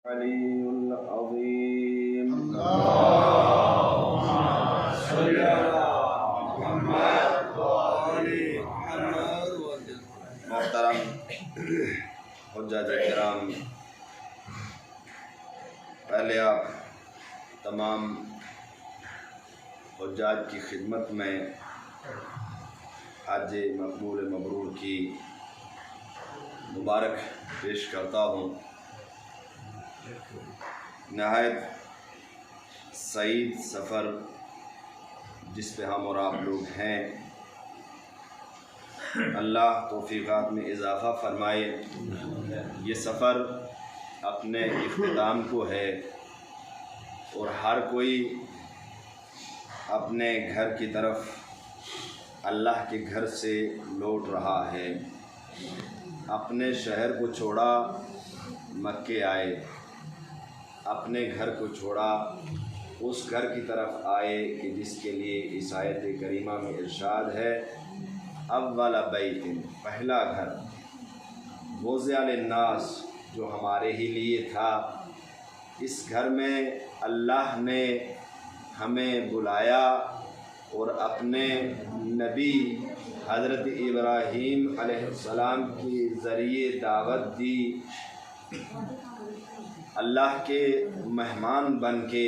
अलीउल अज़ीम। मोहतरम हुज्जात किराम, पहले आप तमाम हुज्जाज की खिदमत में हज मकबूल मबरूर की मुबारक पेश करता हूँ। नहायत सईद सफ़र जिस पे हम और आप लोग हैं, अल्लाह तौफ़ीक़ात में इजाफ़ा फ़रमाए। ये सफ़र अपने इख्तिताम को है और हर कोई अपने घर की तरफ अल्लाह के घर से लौट रहा है। अपने शहर को छोड़ा मक्के आए, अपने घर को छोड़ा उस घर की तरफ आए कि जिसके लिए इस आयत करीमा में इरशाद है, अव्वल बैतिन, पहला घर, वुज़िअ लिन्नास, जो हमारे ही लिए था। इस घर में अल्लाह ने हमें बुलाया और अपने नबी हज़रत इब्राहीम अलैहिस्सलाम के ज़रिए दावत दी। अल्लाह के मेहमान बन के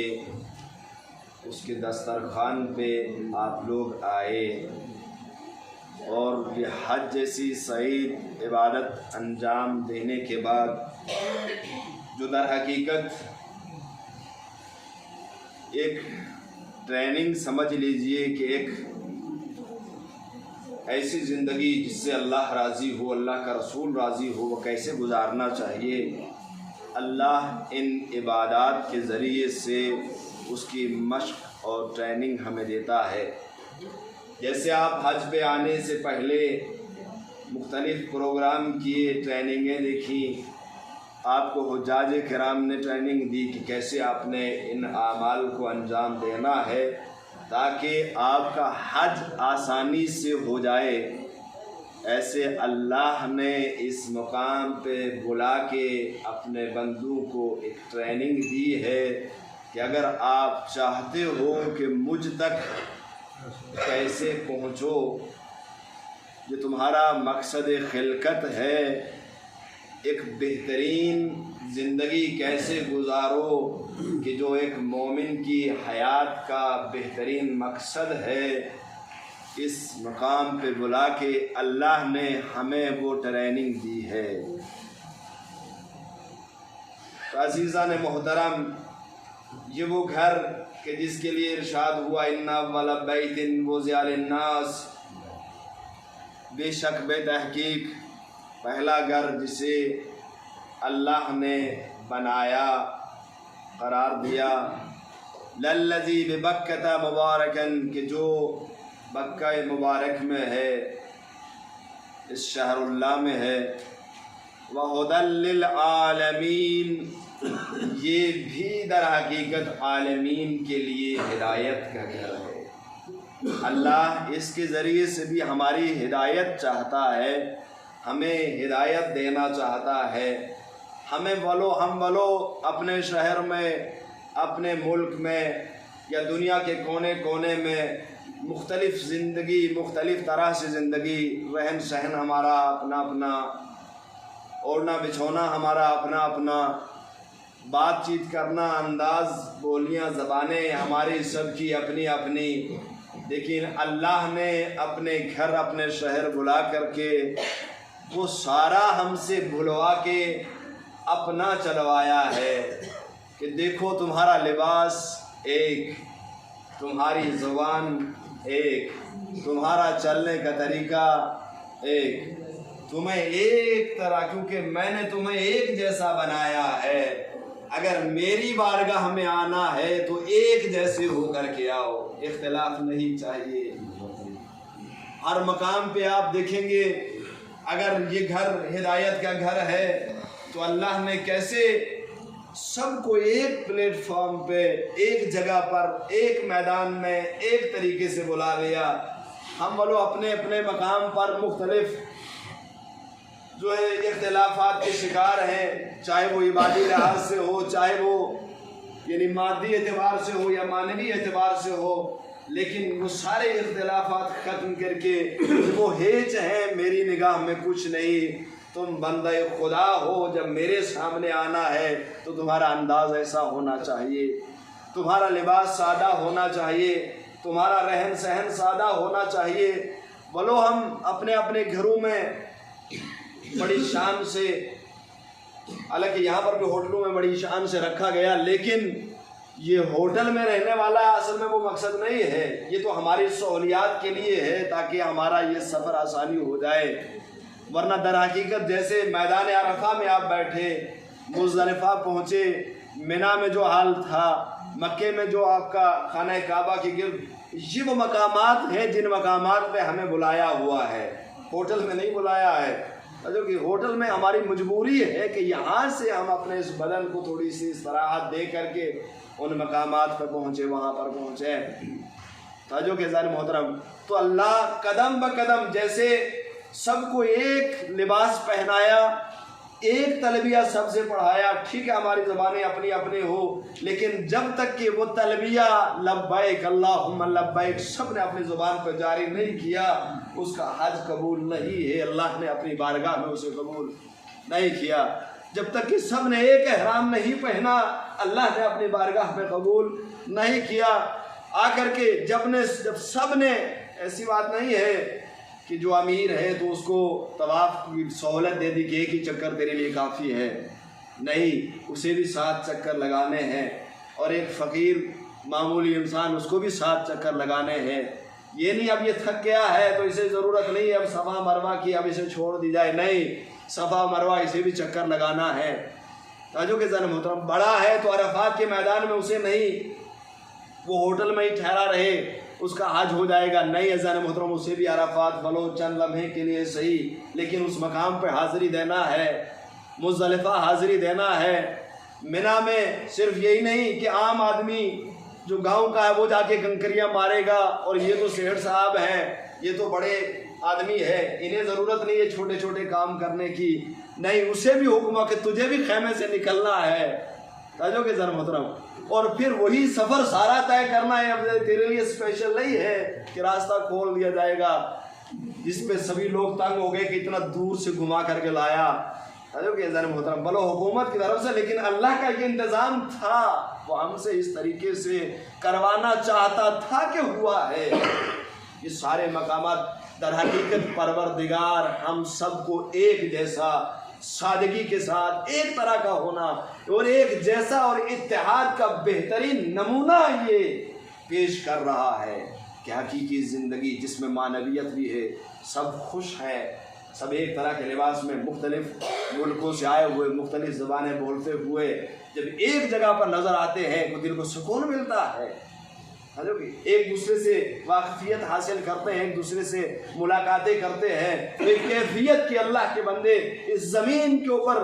उसके दस्तरखान पे आप लोग आए और ये हज जैसी सईद इबादत अंजाम देने के बाद जो दर हकीकत एक ट्रेनिंग समझ लीजिए कि एक ऐसी ज़िंदगी जिससे अल्लाह राज़ी हो, अल्लाह का रसूल राज़ी हो, वो कैसे गुजारना चाहिए, अल्लाह इन इबादात के ज़रिए से उसकी मश्क और ट्रेनिंग हमें देता है। जैसे आप हज पे आने से पहले मुख्तलिफ़ प्रोग्राम किए, ट्रेनिंगें देखी, आपको हुज्जाज किराम ने ट्रेनिंग दी कि कैसे आपने इन आमाल को अंजाम देना है ताकि आपका हज आसानी से हो जाए। ऐसे अल्लाह ने इस मुकाम पे बुला के अपने बंदों को एक ट्रेनिंग दी है कि अगर आप चाहते हो कि मुझ तक कैसे पहुँचो, जो तुम्हारा मकसद खिलकत है, एक बेहतरीन ज़िंदगी कैसे गुजारो कि जो एक मोमिन की हयात का बेहतरीन मकसद है, इस मकाम पे बुला के अल्लाह ने हमें वो ट्रेनिंग दी है। तो अज़ीज़ान मोहतरम, ये वो घर कि जिसके लिए इरशाद हुआ, इन्ना अव्वल बैतिन वुज़िअ लिन्नास, बेशक बेतहकीक पहला घर जिसे अल्लाह ने बनाया, करार दिया, लल्लज़ी बिबक्कता मुबारकन, कि जो बक्का मुबारक में है, इस शहरुल्लाह में है, व हुदल लिल आलमीन, ये भी दर हकीकत आलमीन के लिए हिदायत का घर है। अल्लाह इसके ज़रिए से भी हमारी हिदायत चाहता है, हमें हिदायत देना चाहता है। हमें हम बोलो अपने शहर में, अपने मुल्क में या दुनिया के कोने कोने में मुख्तलिफ़ ज़िंदगी, मुख्तलिफ़ तरह से ज़िंदगी, रहन सहन हमारा अपना अपना, ओढ़ना बिछोना हमारा अपना अपना, बातचीत करना, अंदाज़, बोलियाँ, ज़बानें हमारी सबकी अपनी अपनी। लेकिन अल्लाह ने अपने घर, अपने शहर बुला करके वो सारा हमसे भुलवा के अपना चलवाया है कि देखो तुम्हारा लिबास एक, तुम्हारी ज़ुबान एक, तुम्हारा चलने का तरीका एक, तुम्हें एक तरह, क्योंकि मैंने तुम्हें एक जैसा बनाया है। अगर मेरी बारगाह में आना है तो एक जैसे होकर के आओ, इख्तिलाफ नहीं चाहिए। हर मकाम पे आप देखेंगे, अगर ये घर हिदायत का घर है तो अल्लाह ने कैसे सबको एक प्लेटफॉर्म पे, एक जगह पर, एक मैदान में एक तरीके से बुला लिया। हम बोलो अपने अपने मकाम पर मुख्तलिफ जो है इख्तिलाफात के शिकार हैं, चाहे वो इबादी लिहाज से हो, चाहे वो यानी मादी एतबार से हो या मानवी एतबार से हो, लेकिन वो सारे इख्तिलाफात ख़त्म करके वो हेज हैं मेरी निगाह में कुछ नहीं, तुम बंदे खुदा हो, जब मेरे सामने आना है तो तुम्हारा अंदाज़ ऐसा होना चाहिए, तुम्हारा लिबास सादा होना चाहिए, तुम्हारा रहन सहन सादा होना चाहिए। बोलो हम अपने अपने घरों में बड़ी शान से, हालांकि यहाँ पर भी होटलों में बड़ी शान से रखा गया, लेकिन ये होटल में रहने वाला असल में वो मकसद नहीं है, ये तो हमारी सहूलियात के लिए है ताकि हमारा ये सफ़र आसानी हो जाए। वरना दर हकीकत जैसे मैदान अरफा में आप बैठे, मुज़दलिफ़ा पहुँचे, मिना में जो हाल था, मक्के में जो आपका खाना काबा के गिर्द, ये वो मकामात हैं जिन मकामात पे हमें बुलाया हुआ है, होटल में नहीं बुलाया है। जो कि होटल में हमारी मजबूरी है कि यहाँ से हम अपने इस बदन को थोड़ी सी istirahat दे करके उन मकामात पर पहुँचे, वहाँ पर पहुँचे। ताजो के ज़ाहिर मोहतरम, तो अल्लाह कदम ब कदम जैसे सबको एक लिबास पहनाया, एक तलबिया सबसे पढ़ाया, ठीक है हमारी ज़बानें अपनी अपनी हो, लेकिन जब तक कि वो तलबिया लब्बैक अल्लाहुम्मा लब्बैक सब ने अपनी ज़ुबान पर जारी नहीं किया, उसका हज कबूल नहीं है, अल्लाह ने अपनी बारगाह में उसे कबूल नहीं किया। जब तक कि सब ने एक एहराम नहीं पहना, अल्लाह ने अपनी बारगाह में कबूल नहीं किया। आकर के जब सब ने, ऐसी बात नहीं है कि जो अमीर है तो उसको तवाफ़ की सहूलत दे दी कि एक ही चक्कर तेरे लिए काफ़ी है, नहीं, उसे भी 7 चक्कर लगाने हैं, और एक फ़कीर मामूली इंसान उसको भी 7 चक्कर लगाने हैं। ये नहीं अब ये थक गया है तो इसे ज़रूरत नहीं है अब सफ़ा मरवा की, अब इसे छोड़ दी जाए, नहीं, सफ़ा मरवा इसे भी चक्कर लगाना है। ताजो के ज़ाहिर मोहतरम, बड़ा है तो अरफात के मैदान में उसे नहीं, वो होटल में ही ठहरा रहे उसका हज हो जाएगा, नहीं अज़ान मोहतरम, उसे भी अराफात भलो चंद लम्हे के लिए सही, लेकिन उस मकाम पर हाज़िरी देना है, मुज़दलिफ़ा हाज़िरी देना है। मिना में सिर्फ यही नहीं कि आम आदमी जो गांव का है वो जाके कंकरियाँ मारेगा और ये तो सेठ साहब हैं, ये तो बड़े आदमी है, इन्हें ज़रूरत नहीं है छोटे छोटे काम करने की, नहीं, उसे भी हुक्म कि तुझे भी खेमे से निकलना है। ताजो के ज़रा मोहतरम, और फिर वही सफ़र सारा तय करना है, अब तेरे लिए स्पेशल नहीं है कि रास्ता खोल दिया जाएगा जिस पे सभी लोग तंग हो गए कि इतना दूर से घुमा करके लाया। ताजो के ज़रा मोहतरम, बोलो हुकूमत की तरफ से, लेकिन अल्लाह का ये इंतज़ाम था, वो हमसे इस तरीके से करवाना चाहता था कि हुआ है। ये सारे मकामात दर हकीकत परवरदिगार हम सबको एक जैसा सादगी के साथ एक तरह का होना और एक जैसा और इत्तेहाद का बेहतरीन नमूना ये पेश कर रहा है कि हकीकी ज़िंदगी जिसमें मानवियत भी है, सब खुश हैं, सब एक तरह के लिबास में मुख्तलिफ मुल्कों से आए हुए मुख्तलिफ ज़बानें बोलते हुए जब एक जगह पर नज़र आते हैं तो दिल को सुकून मिलता है। एक दूसरे से वाकफियत हासिल करते हैं, एक दूसरे से मुलाकातें करते हैं, तो एक कैफियत की अल्लाह के बंदे इस ज़मीन के ऊपर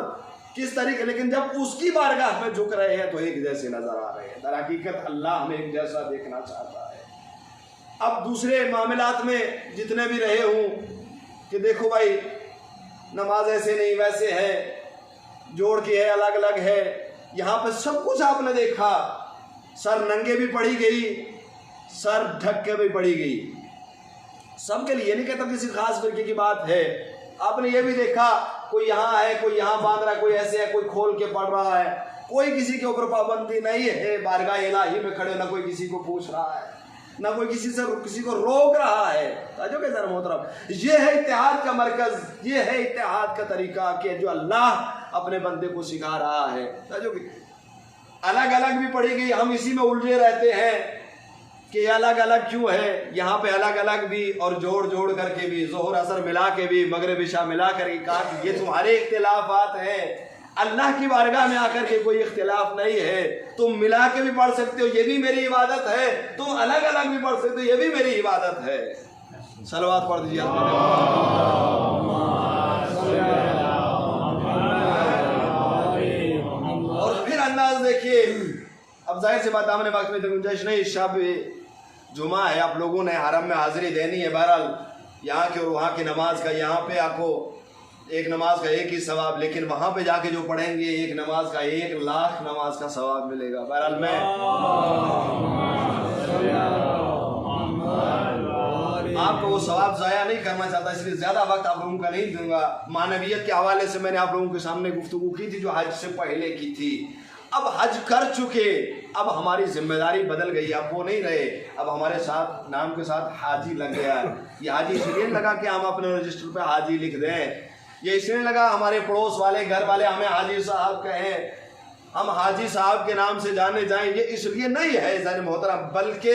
किस तरीके, लेकिन जब उसकी बारगाह में झुक रहे हैं तो एक जैसे नज़र आ रहे हैं। दर हकीकत अल्लाह हमें एक जैसा देखना चाहता है। अब दूसरे मामलात में जितने भी रहे हूँ कि देखो भाई नमाज ऐसे नहीं वैसे है, जोड़ के है, अलग अलग है, यहाँ पर सब कुछ आपने देखा, सर नंगे भी पढ़ी गई, सर ढक के भी पढ़ी गई, सबके लिए, नहीं कहता किसी खास फिरके की बात है। आपने ये भी देखा कोई यहाँ है, कोई यहाँ बांध रहा है, कोई ऐसे है, कोई खोल के पढ़ रहा है, कोई किसी के ऊपर पाबंदी नहीं है, बारगाह इलाही में खड़े ना कोई किसी को पूछ रहा है, ना कोई किसी को रोक रहा है। ताजो के ज़रा मोहतरम, ये है इत्तेहाद का मरकज़, ये है इत्तेहाद का तरीका कि जो अल्लाह अपने बंदे को सिखा रहा है। ताजो की अलग अलग भी पढ़ी गई, हम इसी में उलझे रहते हैं कि अलग अलग क्यों है, यहाँ पे अलग अलग भी और जोड़ जोड़ करके भी, ज़ोहर असर मिला के भी, मगरिब इशा मिला करके कहा कि ये तुम्हारे इख्तिलाफात हैं, अल्लाह की बारगाह में आकर के कोई इख्तिलाफ नहीं है, तुम मिला के भी पढ़ सकते हो, ये भी मेरी इबादत है, तुम अलग अलग भी पढ़ सकते हो, ये भी मेरी इबादत है। सलवात पढ़ दीजिए। और फिर अंदाज देखिए, अब जाहिर सी बात हमने वक्त में तो गुंजाइश नहीं, शब जुमा है, आप लोगों ने हरम में हाजिरी देनी है, बहरहाल यहाँ के और वहाँ की नमाज का यहाँ पे आपको एक नमाज का एक ही सवाब, लेकिन वहाँ पे जाके जो पढ़ेंगे एक नमाज का 1,00,000 नमाज का सवाब मिलेगा। बहरहाल मैं आपको वो सवाब ज़ाया नहीं करना चाहता, इसलिए ज़्यादा वक्त आप लोगों का नहीं दूंगा। मानवीयत के हवाले से मैंने आप लोगों के सामने गुफ्तगू की थी जो हज से पहले की थी। अब हज कर चुके, अब हमारी जिम्मेदारी बदल गई, अब वो नहीं रहे, अब हमारे साथ नाम के साथ हाजी लग गया। ये हाजी इसलिए लगा कि हम अपने रजिस्टर पे हाजी लिख दें, ये इसलिए लगा हमारे पड़ोस वाले घर वाले हमें हाजी साहब कहें, हम हाजी साहब के नाम से जाने जाएं, ये इसलिए नहीं है ज़ाहिर मोहतरम, बल्कि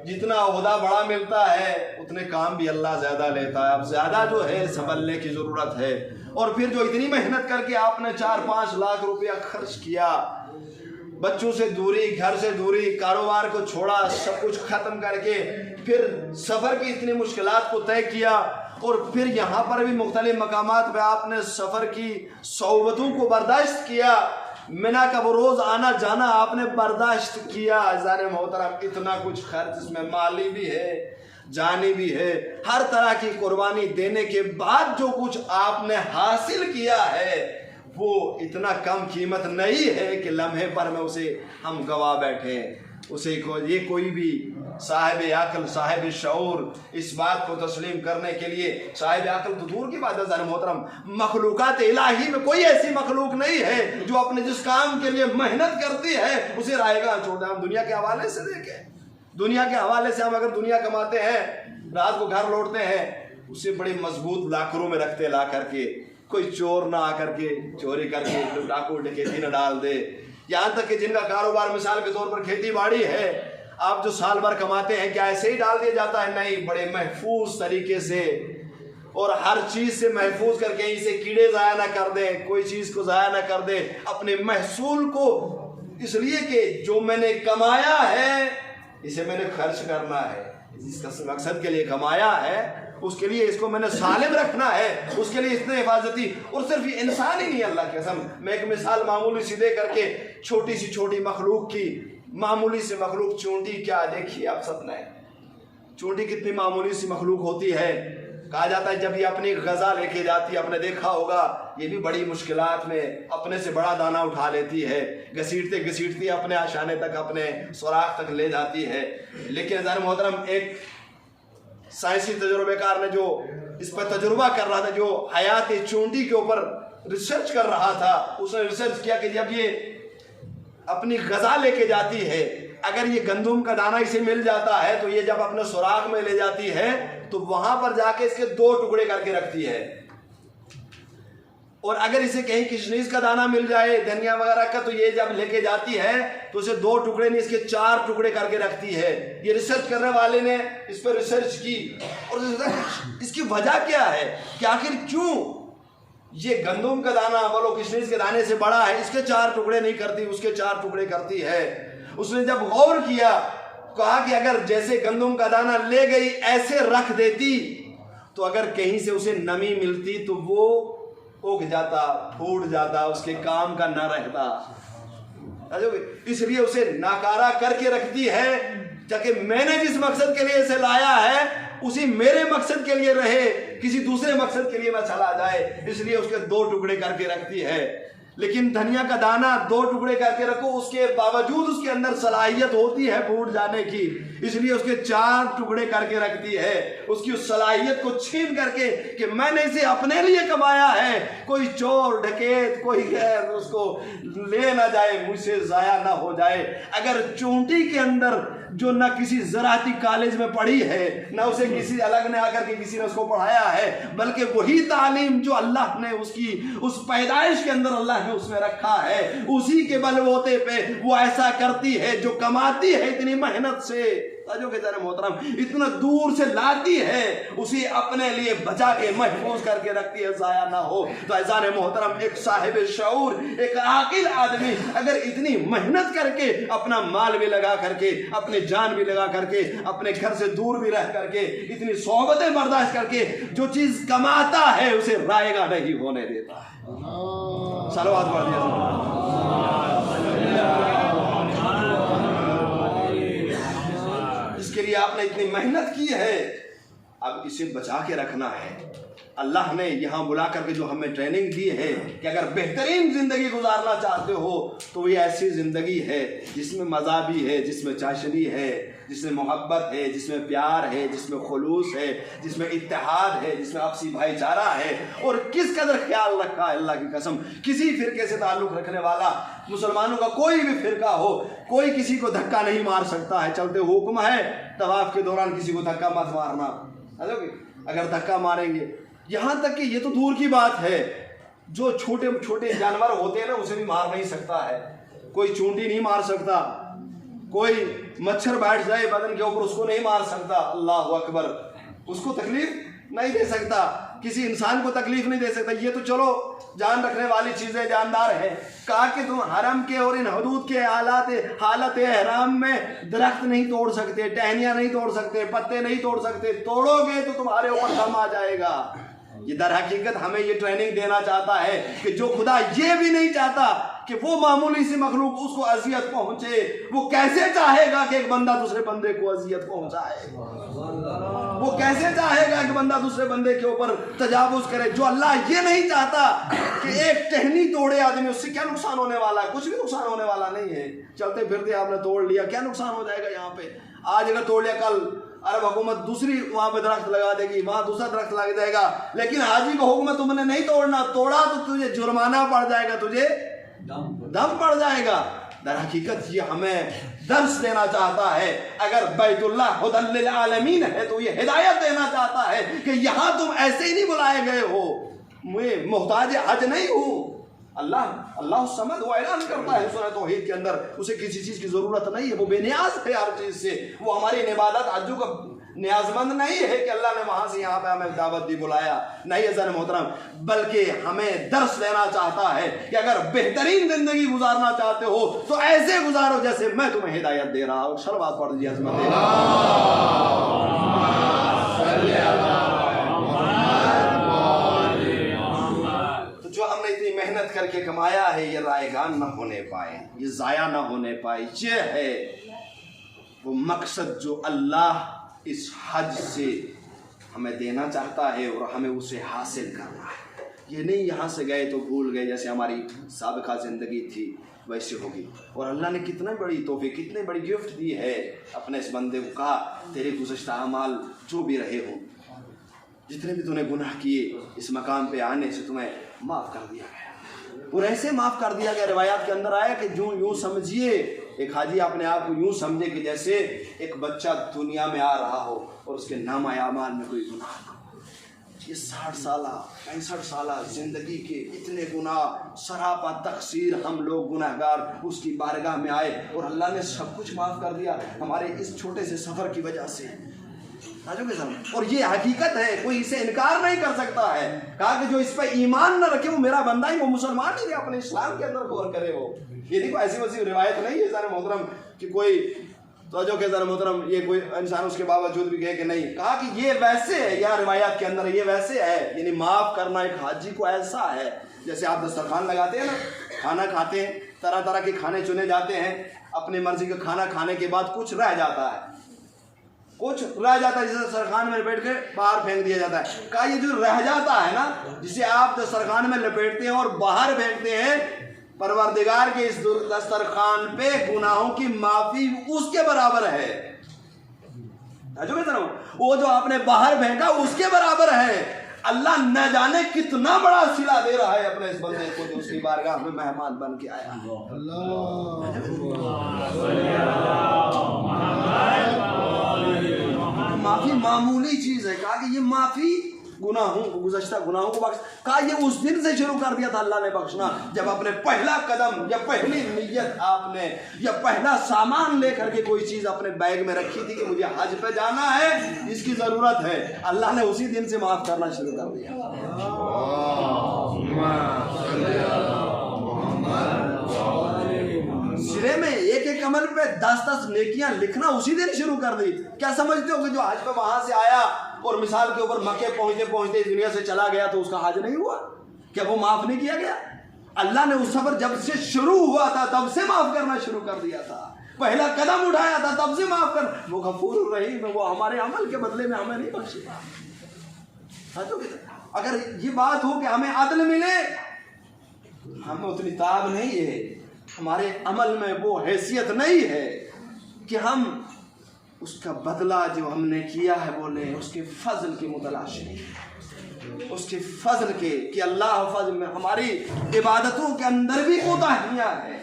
जितना ओहदा बड़ा मिलता है उतने काम भी अल्लाह ज़्यादा लेता है। अब ज़्यादा जो है संभलने की ज़रूरत है। और फिर जो इतनी मेहनत करके आपने 4-5 लाख रुपया खर्च किया, बच्चों से दूरी, घर से दूरी, कारोबार को छोड़ा, सब कुछ ख़त्म करके फिर सफ़र की इतनी मुश्किलात को तय किया, और फिर यहाँ पर भी मुख्तलिफ मकामात पे आपने सफ़र की सौबतों को बर्दाश्त किया, मिना का वो रोज़ आना जाना आपने बर्दाश्त किया। ज़ाहिर मोहतरम इतना कुछ खर्च, इसमें माली भी है, जानी भी है, हर तरह की कुर्बानी देने के बाद जो कुछ आपने हासिल किया है वो इतना कम कीमत नहीं है कि लम्हे पर में उसे हम गवा बैठे। उसे ये कोई भी साहिब अक़ल, साहिब शऊर इस बात को तस्लीम करने के लिए, साहिब अक़ल तो दूर की बात है ज़ाहिर मोहतरम, मखलूक़ात इलाही में कोई ऐसी मखलूक नहीं है जो अपने जिस काम के लिए मेहनत करती है उसे रायगा छोड़ दे। हम दुनिया के हवाले से देखें, दुनिया के हवाले से हम अगर दुनिया कमाते हैं, रात को घर लौटते हैं, उसे बड़ी मजबूत लाकरों में रखते ला करके, कोई चोर ना आकर के चोरी करके डाकू डकैती न डाल दे। यहाँ तक कि जिनका कारोबार मिसाल के तौर पर खेती बाड़ी है, आप जो साल भर कमाते हैं क्या ऐसे ही डाल दिया जाता है? नहीं, बड़े महफूज तरीके से और हर चीज़ से महफूज करके, इसे कीड़े ज़ाया ना कर दे, कोई चीज़ को ज़ाया ना कर दे, अपने महसूल को, इसलिए कि जो मैंने कमाया है इसे मैंने खर्च करना है, जिस मकसद के लिए कमाया है उसके लिए इसको मैंने सालिम रखना है, उसके लिए इतने हिफाजती। और सिर्फ ये इंसान ही नहीं, अल्लाह की कसम, मैं एक मिसाल मामूली सी दे करके छोटी सी छोटी मखलूक की, मामूली सी मखलूक चूंटी, क्या देखिए आप सपना है, चूंटी कितनी मामूली सी मखलूक होती है। कहा जाता है जब ये अपनी गज़ा लेके जाती है, आपने देखा होगा ये भी बड़ी मुश्किलात में अपने से बड़ा दाना उठा लेती है, घसीटते घसीटती अपने आशाने तक, अपने सुराख तक ले जाती है। लेकिन ज़ाहिर मोहतरम एक साइंसी तजुर्बेकार ने जो इस पर तजुर्बा कर रहा था, जो हयात चूंटी के ऊपर रिसर्च कर रहा था, उसने रिसर्च किया कि जब ये अपनी गज़ा लेके जाती है, अगर ये गंदुम का दाना इसे मिल जाता है तो ये जब अपने सुराख में ले जाती है तो वहां पर जाके इसके 2 टुकड़े करके रखती है, और अगर इसे कहीं किशमिश का दाना मिल जाए, धनिया वगैरह का, तो ये जब लेके जाती है तो इसे 2 टुकड़े नहीं इसके 4 टुकड़े करके रखती है। ये रिसर्च करने वाले ने इस पर रिसर्च की और इसकी वजह क्या है कि आखिर क्यों ये गंदुम का दाना बोलो किशमिश के दाने से बड़ा है, इसके 4 टुकड़े नहीं करती, उसके 4 टुकड़े करती है। उसने जब गौर किया, कहा कि अगर जैसे गंदुम का दाना ले गई ऐसे रख देती तो अगर कहीं से उसे नमी मिलती तो वो उग जाता, फूट जाता, उसके काम का न रहता, इसलिए उसे नाकारा करके रखती है ताकि मैंने जिस मकसद के लिए इसे लाया है उसी मेरे मकसद के लिए रहे, किसी दूसरे मकसद के लिए ना चला जाए, इसलिए उसके 2 टुकड़े करके रखती है। लेकिन धनिया का दाना 2 टुकड़े करके रखो, उसके बावजूद उसके अंदर सलाहियत होती है फूट जाने की, इसलिए उसके 4 टुकड़े करके रखती है, उसकी उस सलाहियत को छीन करके कि मैंने इसे अपने लिए कमाया है, कोई चोर डकैत कोई गैर उसको ले ना जाए, मुझसे ज़ाया ना हो जाए। अगर चूंटी के अंदर जो ना किसी ज़राअती कॉलेज में पढ़ी है, ना उसे किसी अलग ने आकर के किसी ने उसको पढ़ाया है, बल्कि वही तालीम जो अल्लाह ने उसकी उस पैदाइश के अंदर अल्लाह ने उसमें रखा है, उसी के बलबूते पे वो ऐसा करती है, जो कमाती है इतनी मेहनत से, जो के मोहतरम इतना दूर से लाती है, उसी अपने लिए बचा के महफूज करके रखती है, ज़ाया ना हो। तो ऐसा मोहतरम एक साहिब शऊर, एक आकिल आदमी अगर इतनी मेहनत करके अपना माल भी लगा करके, अपनी जान भी लगा करके, अपने घर से दूर भी रह करके, इतनी सोबतें बर्दाश्त करके जो चीज कमाता है उसे रायगा नहीं होने देता है। सलावत पढ़ दिया। इसके लिए आपने इतनी मेहनत की है, अब इसे बचा के रखना है, अल्लाह ने यहाँ बुला करके जो हमें ट्रेनिंग दी है कि अगर बेहतरीन ज़िंदगी गुजारना चाहते हो तो ये ऐसी ज़िंदगी है जिसमें मज़ा भी है, जिसमें चाशनी है, जिसमें मोहब्बत है, जिसमें प्यार है, जिसमें खुलूस है, जिसमें इत्तेहाद है, जिसमें आपसी भाईचारा है। और किस कदर ख्याल रखा है अल्लाह की कसम, किसी फ़िरके से ताल्लुक़ रखने वाला मुसलमानों का कोई भी फ़िरका हो, कोई किसी को धक्का नहीं मार सकता है। चलते हुक्म है तवाफ़ के दौरान किसी को धक्का मत मारना, अगर धक्का मारेंगे, यहाँ तक कि ये तो दूर की बात है, जो छोटे छोटे जानवर होते हैं ना उसे भी मार नहीं सकता है। कोई चूंटी नहीं मार सकता, कोई मच्छर बैठ जाए बदन के ऊपर उसको नहीं मार सकता, अल्लाह अकबर, उसको तकलीफ नहीं दे सकता, किसी इंसान को तकलीफ नहीं दे सकता। ये तो चलो जान रखने वाली चीज़ें जानदार है। कहा कि तुम हरम के और इन हदूद के हालत एहराम में दरख्त नहीं तोड़ सकते, टहनियाँ नहीं तोड़ सकते, पत्ते नहीं तोड़ सकते, तोड़ोगे तो तुम्हारे ऊपर दम आ जाएगा। ये दर हकीकत हमें ये ट्रेनिंग देना चाहता है कि जो खुदा ये भी नहीं चाहता कि वो मामूली सी मखलूक उसको अजियत पहुंचे, वो कैसे चाहेगा कि एक बंदा दूसरे बंदे को अजियत पहुंचाए? वो कैसे चाहेगा कि बंदा दूसरे बंदे के ऊपर तजावुज करे? जो अल्लाह ये नहीं चाहता कि एक टहनी तोड़े आदमी, उससे क्या नुकसान होने वाला है? कुछ भी नुकसान होने वाला नहीं है। चलते फिरते आपने तोड़ लिया, क्या नुकसान हो जाएगा? यहाँ पे आज अगर तोड़ लिया, कल अरब हुकूमत दूसरी वहां पे दरख्त लगा देगी, वहां दूसरा दरख्त लग जाएगा। लेकिन हाजी का हुक्म तुमने नहीं तोड़ना, तोड़ा तो तुझे जुर्माना पड़ जाएगा, तुझे दम पड़ जाएगा। दर हकीकत ये हमें दर्स देना चाहता है, अगर बैतुल्लाह हुदल लिल आलमीन है तो ये हिदायत देना चाहता है कि यहाँ तुम ऐसे ही नहीं बुलाए गए हो, मैं मोहताज हज नहीं हूँ। अल्लाह समद वो ऐलान करता है सूरह तौहीद के अंदर, उसे किसी चीज़ की ज़रूरत नहीं है, वो बेनियाज है हर चीज़ से। वो हमारी इबादत हज्जों का न्याजमंद नहीं है कि अल्लाह ने वहाँ से यहाँ पे हमें दावत दी, बुलाया, नहीं अज़न मोहतरम, बल्कि हमें दर्स देना चाहता है कि अगर बेहतरीन ज़िंदगी गुजारना चाहते हो तो ऐसे गुजारो जैसे मैं तुम्हें हिदायत दे रहा हूँ। शर्बात पढ़ दीजिए अज़मत। जो हमने इतनी मेहनत करके कमाया है ये रायगान ना होने पाए, ये ज़ाया ना होने पाए, ये है वो मकसद जो अल्लाह इस हज से हमें देना चाहता है और हमें उसे हासिल करना है। ये नहीं यहाँ से गए तो भूल गए, जैसे हमारी साबिका ज़िंदगी थी वैसे होगी। और अल्लाह ने कितना बड़ी तोहफे, कितने बड़ी गिफ्ट दी है अपने इस बंदे को। कहा तेरे गुज़श्ता अमाल जो भी रहे हो, जितने भी तूने गुनाह किए, इस मकाम पे आने से तुम्हें माफ़ कर दिया गया। और ऐसे माफ़ कर दिया गया, रिवायात के अंदर आया कि यूँ समझिए, एक हाजी अपने आप को यूँ समझे कि जैसे एक बच्चा दुनिया में आ रहा हो और उसके नामा आमाल में कोई गुनाह ना हो। ये 60 साल 65 साल ज़िंदगी के इतने गुनाह, सरापा तकसीर, हम लोग गुनाहगार उसकी बारगाह में आए और अल्लाह ने सब कुछ माफ़ कर दिया हमारे इस छोटे से सफ़र की वजह से। और ये हकीकत है, कोई इसे इनकार नहीं कर सकता है। कहा कि जो इस पर ईमान न रखे वो मेरा बंदा ही, वो मुसलमान ही अपने इस्लाम के अंदर गौर करे। वो ये देखो ऐसी वैसी रिवायत नहीं है ज़रा मोहतरम कि कोई तो जो के ज़रा मोहतरम ये कोई इंसान उसके बावजूद भी कहे कि नहीं। कहा कि ये वैसे है, या रिवायत के अंदर ये वैसे है, यानी माफ़ करना एक हाजी को ऐसा है जैसे आप दस्तरखान लगाते हैं ना, खाना खाते हैं, तरह तरह के खाने चुने जाते हैं, अपनी मर्जी का खाना खाने के बाद कुछ रह जाता है, कुछ रह जाता है जिसे दस्तरखान में लपेट के बाहर फेंक दिया जाता है। कहा ये जो रह जाता है ना, जिसे आप दस्तरखान में लपेटते हैं और बाहर फेंकते हैं, परवरदिगार के इस दस्तरखान पे गुनाहों की माफ़ी उसके बराबर है। वो जो आपने बाहर फेंका उसके बराबर है। अल्लाह न जाने कितना बड़ा सिला दे रहा है अपने इस बंदे को जो उसकी बारगाह में मेहमान बन के आया। माफी मामूली चीज है। कहा कि ये माफी गुनाहों को, गुज़श्ता गुनाहों को बख्श। कहा ये उस दिन से शुरू कर दिया था अल्लाह ने बख्शना जब आपने पहला कदम या पहली नियत आपने या पहला सामान लेकर के कोई चीज़ अपने बैग में रखी थी कि मुझे हज पे जाना है, इसकी ज़रूरत है, अल्लाह ने उसी दिन से माफ़ करना शुरू कर दिया। सिरे में एक एक अमल पे 10-10 नेकियां लिखना उसी दिन शुरू कर दी। क्या समझते हो कि जो हज पे वहां से आया और मिसाल के ऊपर मक्के पहुंचते पहुंचते दुनिया से चला गया तो उसका हज नहीं हुआ? क्या वो माफ नहीं किया गया? अल्लाह ने उस सफर जब से शुरू हुआ था तब से माफ करना शुरू कर दिया था। पहला कदम उठाया था तब से माफ कर। वो गफूर रहीम है, वो हमारे अमल के बदले में हमें नहीं बख्शेगा। अगर ये बात हो कि हमें अदल मिले, हमें उतनी ताब नहीं है, हमारे अमल में वो हैसियत नहीं है कि हम उसका बदला जो हमने किया है वो लें, उसके फजल के मुतलाशी, उसके फजल के कि अल्लाह फजल में हमारी इबादतों के अंदर भी कोताहियां हैं।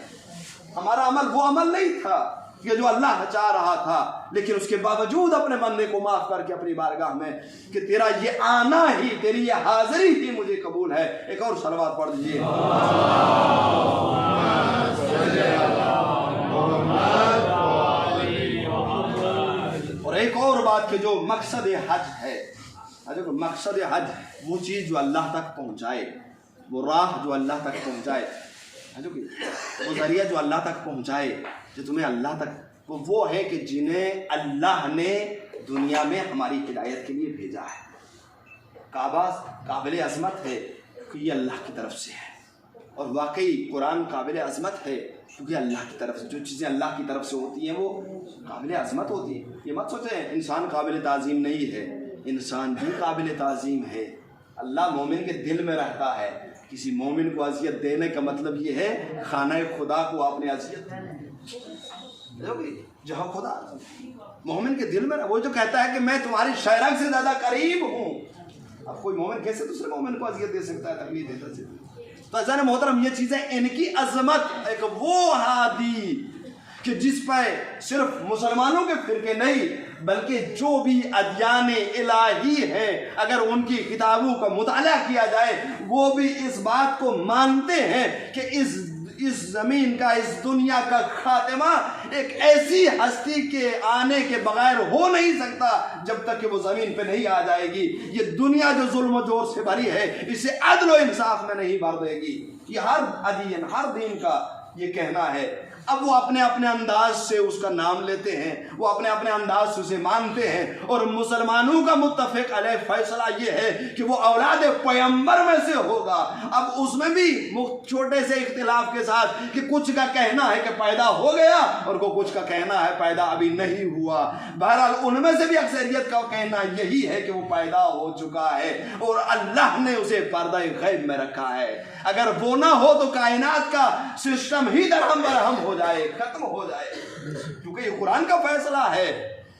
हमारा अमल वो अमल नहीं था कि जो अल्लाह चाह रहा था, लेकिन उसके बावजूद अपने बंदे को माफ करके अपनी बारगाह में कि तेरा ये आना ही, तेरी ये हाजिरी ही मुझे कबूल है। एक और सलवात पढ़ दीजिए। और एक और बात कि जो मकसद हज है, मकसद हज वो चीज़ जो अल्लाह तक पहुँचाए, वो राह जो अल्लाह तक पहुँचाए, वो जरिया जो अल्लाह तक पहुँचाए, जो तुम्हें अल्लाह तक, वो है कि जिन्हें अल्लाह ने दुनिया में हमारी हिदायत के लिए भेजा है। काबा काबिल अज़मत है कि ये अल्लाह की तरफ से है, और वाकई कुरान काबिल अज़मत है क्योंकि अल्लाह की तरफ से जो चीज़ें अल्लाह की तरफ से होती हैं वो काबिल अज़मत होती हैं। ये मत सोचें इंसान काबिल ताज़ीम नहीं है, इंसान भी काबिल ताज़ीम है। अल्लाह मोमिन के दिल में रहता है। किसी मोमिन को अज़ियत देने का मतलब ये है खाना खुदा को आपने अज़ियत, जहाँ खुदा मोमिन के दिल में, वो जो कहता है कि मैं तुम्हारी शहरक से ज़्यादा करीब हूँ। अब कोई मोमिन कैसे दूसरे मोमिन को अज़ियत दे सकता है, तकलीफ देता है? तो अज़ान मोहतरम ये चीज़ें, इनकी अज़मत एक वो हादी कि जिस पर सिर्फ मुसलमानों के फिरके नहीं बल्कि जो भी अदयान इलाही है, अगर उनकी किताबों का मुताला किया जाए वो भी इस बात को मानते हैं कि इस ज़मीन का, इस दुनिया का खात्मा एक ऐसी हस्ती के आने के बगैर हो नहीं सकता जब तक कि वो ज़मीन पे नहीं आ जाएगी। ये दुनिया जो जुल्म जोर से भरी है इसे अदल और इंसाफ में नहीं भर देगी। ये हर अदीन, हर दीन का ये कहना है। अब वो अपने अपने अंदाज से उसका नाम लेते हैं, वो अपने अपने अंदाज से उसे मानते हैं, और मुसलमानों का मुत्तफ़िक़ अलैह फैसला ये है कि वो औलाद पैगंबर में से होगा। अब उसमें भी छोटे से इख्तिलाफ के साथ कि कुछ का कहना है कि पैदा हो गया और को कुछ का कहना है पैदा अभी नहीं हुआ। बहरहाल उनमें से भी अक्सरियत का कहना यही है कि वो पैदा हो चुका है और अल्लाह ने उसे पर्दा गैब में रखा है। अगर वो ना हो तो कायनात का सिस्टम ही दरहम बरहम हो जाए, खत्म हो जाए, क्योंकि ये कुरान का फैसला है।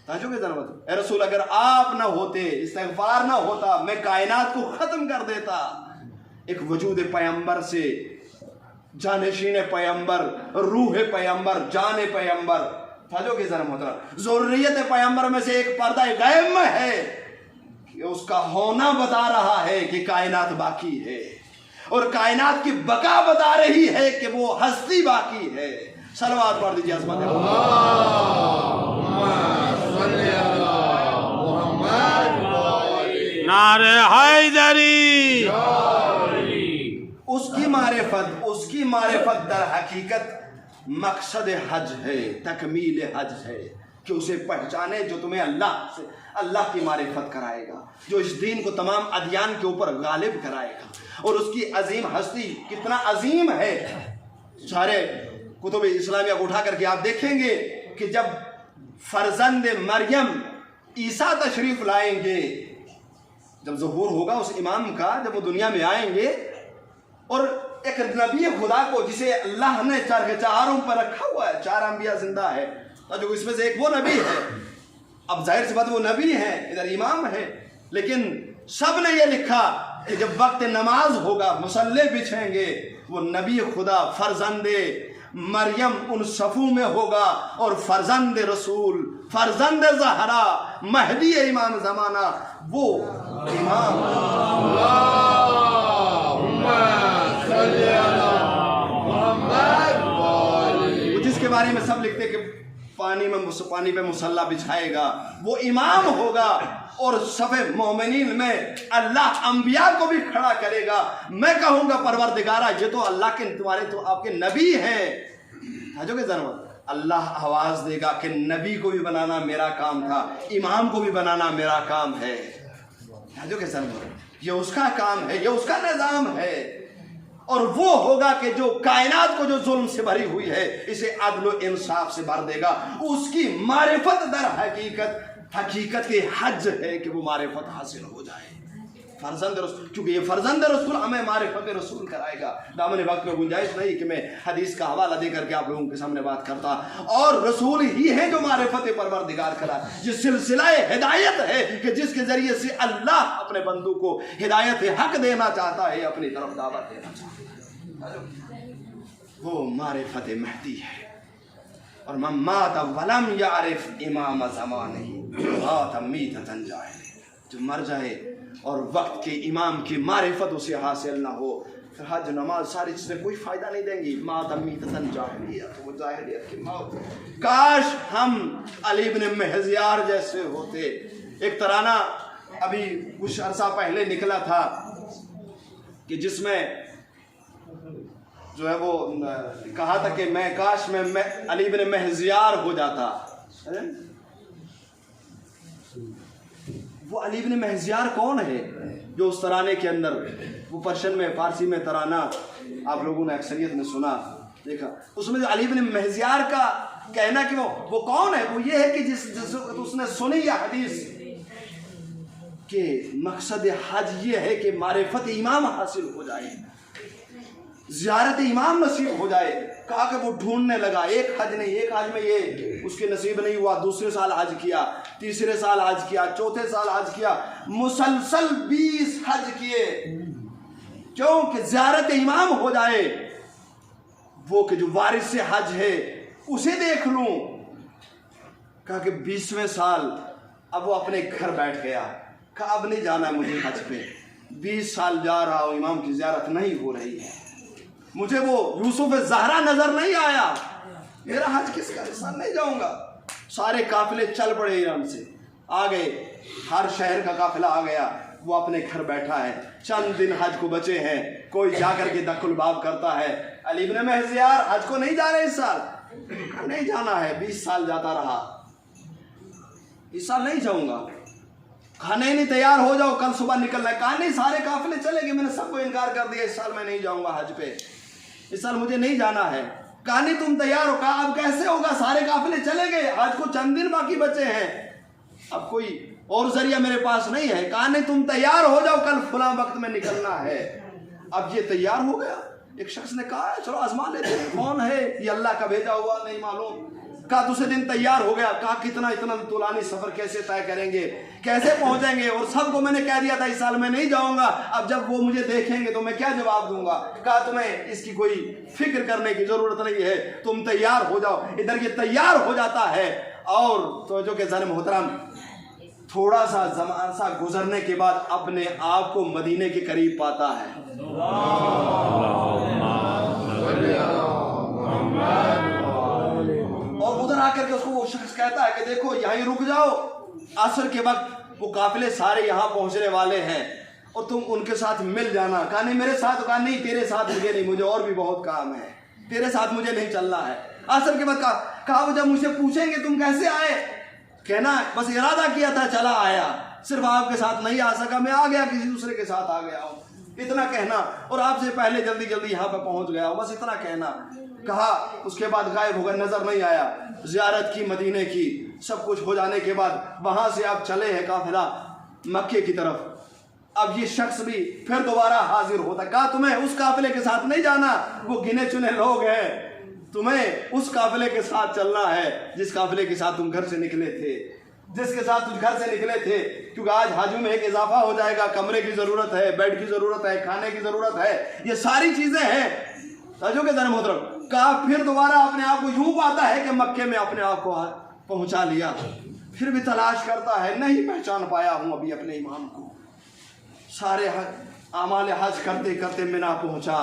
ताजो के जरूरत है रसूल, अगर आप ना होते, इस्तिग़फ़ार ना होता, मैं कायनात को खत्म कर देता। एक वजूद पैगंबर से, जानशीन पैगंबर, रूह पैगंबर, जान पैगंबर, ताजो के जरूरत, ज़ुर्रियत पैगंबर में से एक पर्दा गैब में है कि उसका होना बता रहा है कि कायनात बाकी है, और कायनात की बका बता रही है कि वो हस्ती बाकी है। सलवात पढ़ दीजिए अज़मत नारे हैदरी। उसकी मारिफत दर हकीकत मकसद हज है, तकमील हज है कि उसे पहचाने जो तुम्हें अल्लाह की मारिफत कराएगा, जो इस दीन को तमाम अदियान के ऊपर गालिब कराएगा। और उसकी अजीम हस्ती कितना अजीम है। सारे कुतुब इस्लामिया को उठा करके आप देखेंगे कि जब फर्जंद मरियम ईसा तशरीफ लाएंगे, जब ज़हूर होगा उस इमाम का, जब वो दुनिया में आएंगे, और एक नबी खुदा को जिसे अल्लाह ने चारों पर रखा हुआ है, 4 अंबिया जिंदा है, तो जो इसमें से एक वो नबी है। अब जाहिर सी बात वो नबी है, इधर इमाम है, लेकिन सब ने ये लिखा कि जब वक्त नमाज होगा, मुसल्ले बिछेंगे, वो नबी खुदा फर्जंदे मरियम उन सफ़ू में होगा, और फर्जंद रसूल, फर्जंद ज़हरा, महदी इमाम ज़माना, वो इमाम जिसके बारे में सब लिखते कि पानी पे मुसल्ला बिछाएगा, वो इमाम होगा, और सफ़े मोमिनीन में अल्लाह अंबिया को भी खड़ा करेगा। मैं कहूँगा परवरदिगारा ये तो अल्लाह के, तुम्हारे तो आपके नबी हैं। जो के जरूरत अल्लाह आवाज़ देगा कि नबी को भी बनाना मेरा काम था, इमाम को भी बनाना मेरा काम है। जो के जरूरत ये उसका काम है, ये उसका निज़ाम है। और वो होगा कि जो कायनात को जो जुल्म से भरी हुई है इसे अदल व इंसाफ से भर देगा। उसकी मारिफत दर हकीकत के हज है कि वो मारिफत हासिल हो जाए। फर्जंद रसूल, क्योंकि ये फर्जंद रसूल हमें मारिफत रसूल कराएगा। दामन वक्त में गुंजाइश नहीं कि मैं हदीस का हवाला दे करके आप लोगों के सामने बात करता, और रसूल ही है जो मारिफत परवरदिगार करा, जिस सिलसिला हिदायत है कि जिसके जरिए से अल्लाह अपने बंदू को हिदायत हक देना चाहता है, अपनी तरफ दावत देना चाहता है, वो मारिफत महदी है। और मम्मात वलम यारिफ इमाम ज़मानिही मात मीततन जाहिल, जो मर जाए और वक्त के इमाम की मारिफत उसे हासिल ना हो, फिर हज नमाज सारी चीज़ें कोई फ़ायदा नहीं देंगी। मात मीततन जाहिलियत, वो जाहिलियत की मौत। काश हम अली इब्न महज़ियार जैसे होते। एक तराना अभी कुछ अरसा पहले निकला था कि जिसमें जो है वो कहा था कि मैं काश मैं अली इब्न महज़ियार हो जाता। वो अली इब्न महज़ियार कौन है जो उस तराने के अंदर, वो पर्शियन में फारसी में तराना आप लोगों ने अक्सरियत में सुना देखा, उसमें जो अली इब्न महज़ियार का कहना कि वो कौन है, वो ये है कि जिस उसने सुनी यह हदीस कि मकसद हज ये है कि मारिफत इमाम हासिल हो जाए, ज़ियारत इमाम नसीब हो जाए। कहा कि वो ढूंढने लगा, एक हज नहीं, एक हज में ये उसके नसीब नहीं हुआ, दूसरे साल हज किया, तीसरे साल हज किया, चौथे साल हज किया, मुसलसल 20 हज किए, क्यों कि ज़ियारत इमाम हो जाए, वो कि जो वारिस से हज है उसे देख लूं। कहा कि 20वें साल अब वो अपने घर बैठ गया, कहा अब नहीं जाना मुझे हज पे, 20 साल जा रहा हूं, इमाम की ज़ियारत नहीं हो रही है, मुझे वो यूसुफ ज़हरा नजर नहीं आया, मेरा हज किसका, इस साल नहीं जाऊंगा। सारे काफिले चल पड़े ईरान से, आ गए, हर शहर का काफिला आ गया, वो अपने घर बैठा है, चंद दिन हज को बचे हैं, कोई जाकर के दखुल बाब करता है, अली इब्न महज़ियार हज को नहीं जा रहे इस साल, नहीं जाना है, 20 साल जाता रहा, इस साल नहीं जाऊंगा। खाने नहीं, तैयार हो जाओ, कल सुबह निकलना है। कहा नहीं, सारे काफिले चले गए, मैंने सबको इनकार कर दिया, इस साल मैं नहीं जाऊंगा हज पे, इस साल मुझे नहीं जाना है। कहा नहीं तुम तैयार हो, कहा अब कैसे होगा, सारे काफिले चले गए, आज को चंद दिन बाकी बचे हैं, अब कोई और जरिया मेरे पास नहीं है। कहा नहीं तुम तैयार हो जाओ, कल फुला वक्त में निकलना है। अब ये तैयार हो गया, एक शख्स ने कहा चलो आजमा लेते हैं, कौन है ये, अल्लाह का भेजा हुआ, नहीं मालूम। कहा दूसरे दिन तैयार हो गया, कहा कितना इतना तुलानी सफर कैसे तय करेंगे, कैसे पहुंचेंगे, और सबको मैंने कह दिया था इस साल मैं नहीं जाऊंगा, अब जब वो मुझे देखेंगे तो मैं क्या जवाब दूंगा। कहा तुम्हें इसकी कोई फिक्र करने की जरूरत नहीं है, तुम तैयार हो जाओ। इधर ये तैयार हो जाता है, और तो जो के ज़ाने मोहतरम, थोड़ा सा ज़माना गुजरने के बाद अपने आप को मदीने के करीब पाता है। और उधर आकर के उसको वो शख्स कहता है कि देखो यहीं रुक जाओ, असर के वक्त वो काफिले सारे यहाँ पहुँचने वाले हैं और तुम उनके साथ मिल जाना। कहा नहीं मेरे साथ, कहा नहीं तेरे साथ मुझे नहीं, मुझे और भी बहुत काम है, तेरे साथ मुझे नहीं चलना है। असर के बाद कहा वो जब मुझे पूछेंगे तुम कैसे आए, कहना बस इरादा किया था चला आया, सिर्फ आपके साथ नहीं आ सका, मैं आ गया किसी दूसरे के साथ आ गया हूँ, इतना कहना, और आपसे पहले जल्दी जल्दी यहाँ पे पहुँच गया हूँ, बस इतना कहना। कहा उसके बाद गायब हो गया, नजर नहीं आया। ज़ियारत की मदीने की, सब कुछ हो जाने के बाद वहाँ से आप चले हैं काफिला मक्के की तरफ। अब ये शख्स भी फिर दोबारा हाजिर होता। कहा तुम्हें उस काफिले के साथ नहीं जाना, वो गिने चुने लोग हैं, तुम्हें उस काफिले के साथ चलना है जिस काफिले के साथ तुम घर से निकले थे, जिसके साथ तुम घर से निकले थे, क्योंकि आज हाजू में एक इजाफा हो जाएगा, कमरे की जरूरत है, बेड की जरूरत है, खाने की जरूरत है, ये सारी चीजें हैं। ताजो के ज़ाने मोहतरम, कहा फिर दोबारा अपने आप को यूं पाता है कि मक्के में अपने आप को पहुंचा लिया, फिर भी तलाश करता है, नहीं पहचान पाया हूं अभी अपने इमाम को। सारे आमाल हज करते करते मिना पहुंचा,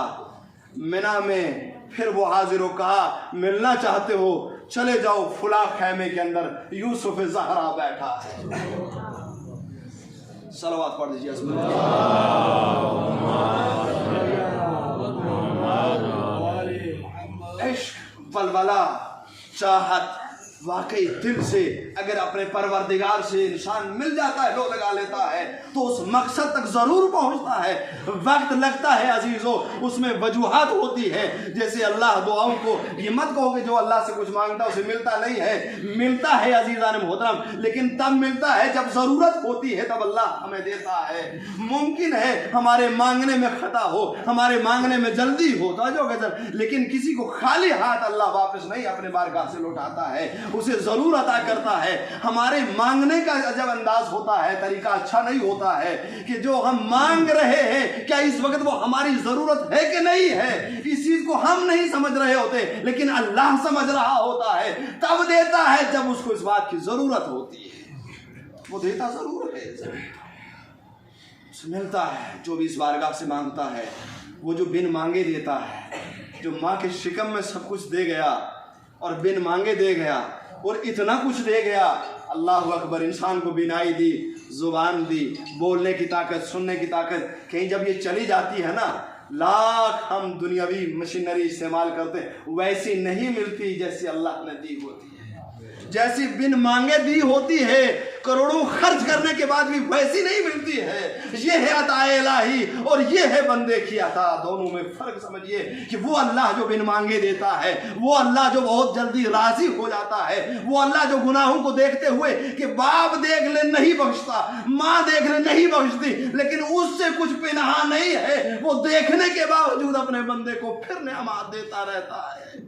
मिना में फिर वो हाजिर हो, कहा मिलना चाहते हो चले जाओ, फुला खैमे के अंदर यूसुफ ज़हरा बैठा है। सलावत पढ़ दीजिए। इश्क, वलवला, चाहत, वाकई दिल से अगर अपने परवरदिगार से इंसान मिल जाता है, लो लगा लेता है, तो उस मकसद तक ज़रूर पहुंचता है। वक्त लगता है अजीज़ों, उसमें वजूहात होती है। जैसे अल्लाह दुआओं को ये मत कहो कि जो अल्लाह से कुछ मांगता है उसे मिलता नहीं है, मिलता है अजीज़ान मोहतरम, लेकिन तब मिलता है जब ज़रूरत होती है, तब अल्लाह हमें देता है। मुमकिन है हमारे मांगने में खता हो, हमारे मांगने में जल्दी हो, तो गजब, लेकिन किसी को खाली हाथ अल्लाह वापस नहीं अपने बारगाह से लौटाता है, उसे जरूर अता करता है। हमारे मांगने का जब अंदाज होता है, तरीका अच्छा नहीं होता है कि जो हम मांग रहे हैं क्या इस वक्त वो हमारी जरूरत है कि नहीं है, इस चीज को हम नहीं समझ रहे होते, लेकिन अल्लाह समझ रहा होता है। तब देता है जब उसको इस बात की जरूरत होती है, वो देता जरूर है, मिलता है। जो भी इस बारगाह से मांगता है वो जो बिन मांगे देता है, जो माँ के शिकम में सब कुछ दे गया और बिन मांगे दे गया और इतना कुछ दे गया। अल्लाह अकबर, इंसान को बिनाई दी, जुबान दी, बोलने की ताकत, सुनने की ताकत, कहीं जब ये चली जाती है ना, लाख हम दुनियावी मशीनरी इस्तेमाल करते हैं, वैसी नहीं मिलती जैसी अल्लाह ने दी होती है। जैसी बिन मांगे दी होती है, करोड़ों खर्च करने के बाद भी वैसी नहीं मिलती है। ये है अताए इलाही और ये है बंदे की अता। दोनों में फर्क समझिए कि वो अल्लाह जो बिन मांगे देता है, वो अल्लाह जो बहुत जल्दी राजी हो जाता है, वो अल्लाह जो गुनाहों को देखते हुए कि बाप देख ले नहीं बख्शता, माँ देख ले नहीं बख्शती, लेकिन उससे कुछ पिनहा नहीं है, वो देखने के बावजूद अपने बंदे को फिर नेमत देता रहता है।